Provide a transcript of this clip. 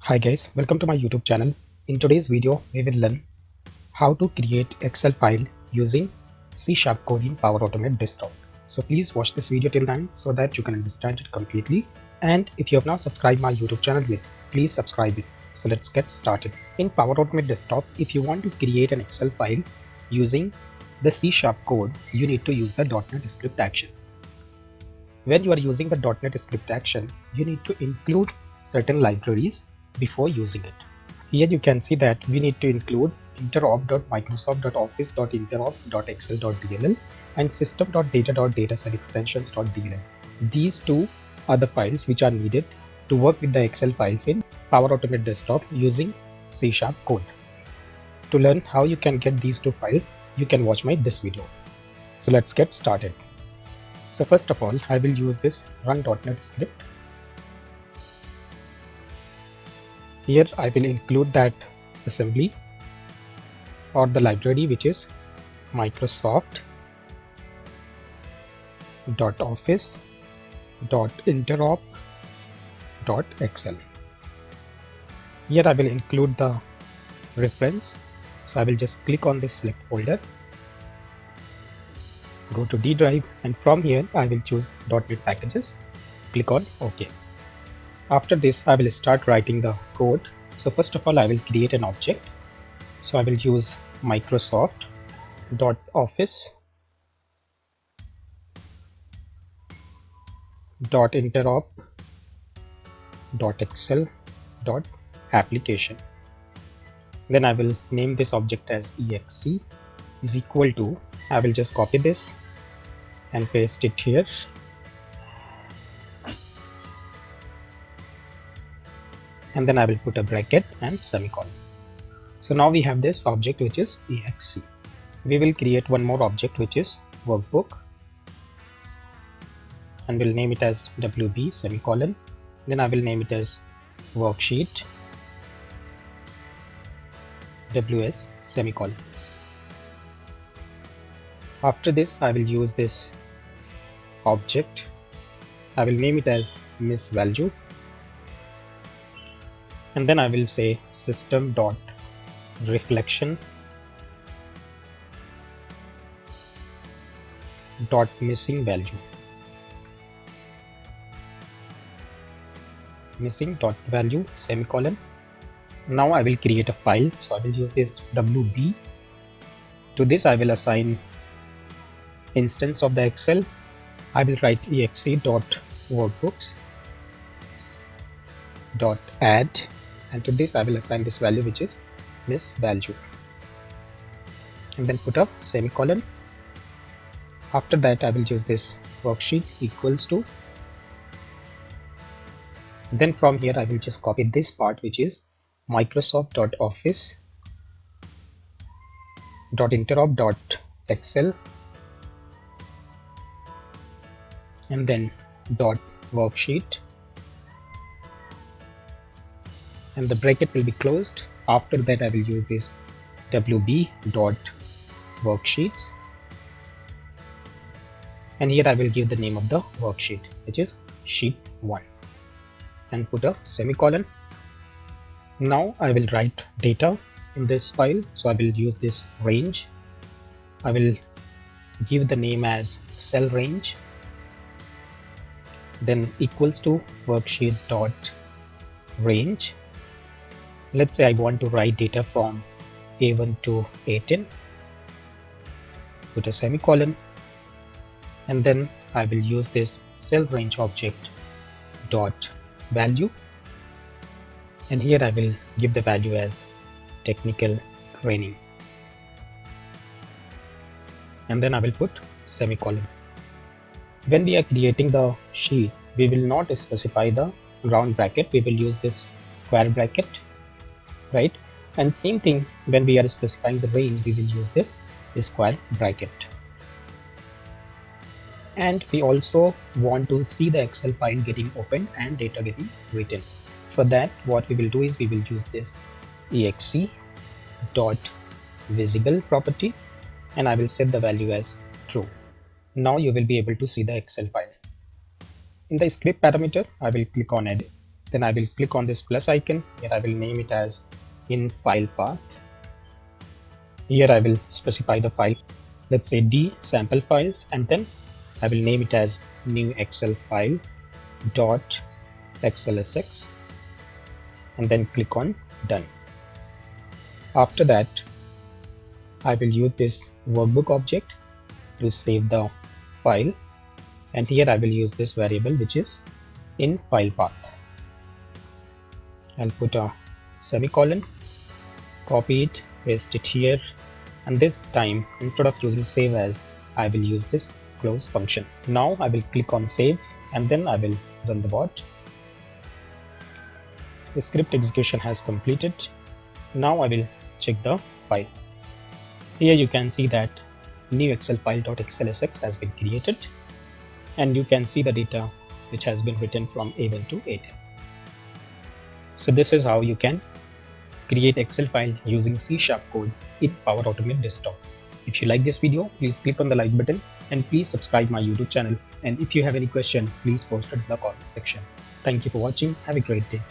Hi guys, welcome to my YouTube channel. In today's video, we will learn how to create Excel file using C# code in Power Automate Desktop. So please watch this video till end so that you can understand it completely. And if you have not subscribed my YouTube channel yet, please subscribe it. So let's get started. In Power Automate Desktop, if you want to create an Excel file using the C# code, you need to use the .NET script action. When you are using the .NET script action, you need to include certain libraries before using it. Here you can see that we need to include interop.microsoft.office.interop.excel.dll and system.data.datasetextensions.dll. These two are the files which are needed to work with the Excel files in Power Automate Desktop using C# code. To learn how you can get these two files, you can watch this video. So let's get started. So first of all, I will use this run.NET script. Here I will include that assembly or the library which is microsoft.office.interop.excel. Here I will include the reference. So I will just click on this select folder, go to D drive, and from here I will choose .NET packages, click on OK. After this, I will start writing the code. So first of all, I will create an object. So I will use Microsoft.office.interop.excel.application. Then I will name this object as exe is equal to, I will just copy this and paste it here. And then I will put a bracket and semicolon. So now we have this object which is exe. We will create one more object which is workbook and we'll name it as wb semicolon. Then I will name it as worksheet ws semicolon. After this, I will use this object. I will name it as miss value. And then I will say system.reflection missing value, missing.value semicolon. Now I will create a file. So I will use this wb. To this I will assign instance of the Excel. I will write exe.workbooks.add, and to this I will assign this value which is miss value, and then put a semicolon. After that, I will use this worksheet equals to. Then from here I will just copy this part which is microsoft.office.interop.excel and then .worksheet, and the bracket will be closed. After that, I will use this wb.worksheets, and here I will give the name of the worksheet which is sheet 1 and put a semicolon. Now I will write data in this file. So I will use this range. I will give the name as cell range, then equals to worksheet dot range. Let's say I want to write data from A1 to A10, put a semicolon, and then I will use this cell range object dot value, and here I will give the value as technical training, and then I will put semicolon. When we are creating the sheet, we will not specify the round bracket, we will use this square bracket, right? And same thing, when we are specifying the range, we will use this square bracket. And we also want to see the Excel file getting opened and data getting written. For that, what we will do is we will use this exe.visible property, and I will set the value as true. Now you will be able to see the Excel file. In the script parameter, I will click on edit, Then I will click on this plus icon. Here I will name it as in file path. Here I will specify the file, let's say D sample files, and then I will name it as new Excel file dot xlsx, and then click on done. After that, I will use this workbook object to save the file, and here I will use this variable which is in file path. I'll put a semicolon, copy it, paste it here, and this time instead of using save as, I will use this close function. Now I will click on save, and then I will run the bot. The script execution has completed. Now I will check the file. Here you can see that new Excel file.xlsx has been created, and you can see the data which has been written from A1 to A10. So this is how you can create Excel file using C# code in Power Automate Desktop. If you like this video, please click on the like button, and please subscribe my YouTube channel. And if you have any question, please post it in the comment section. Thank you for watching. Have a great day.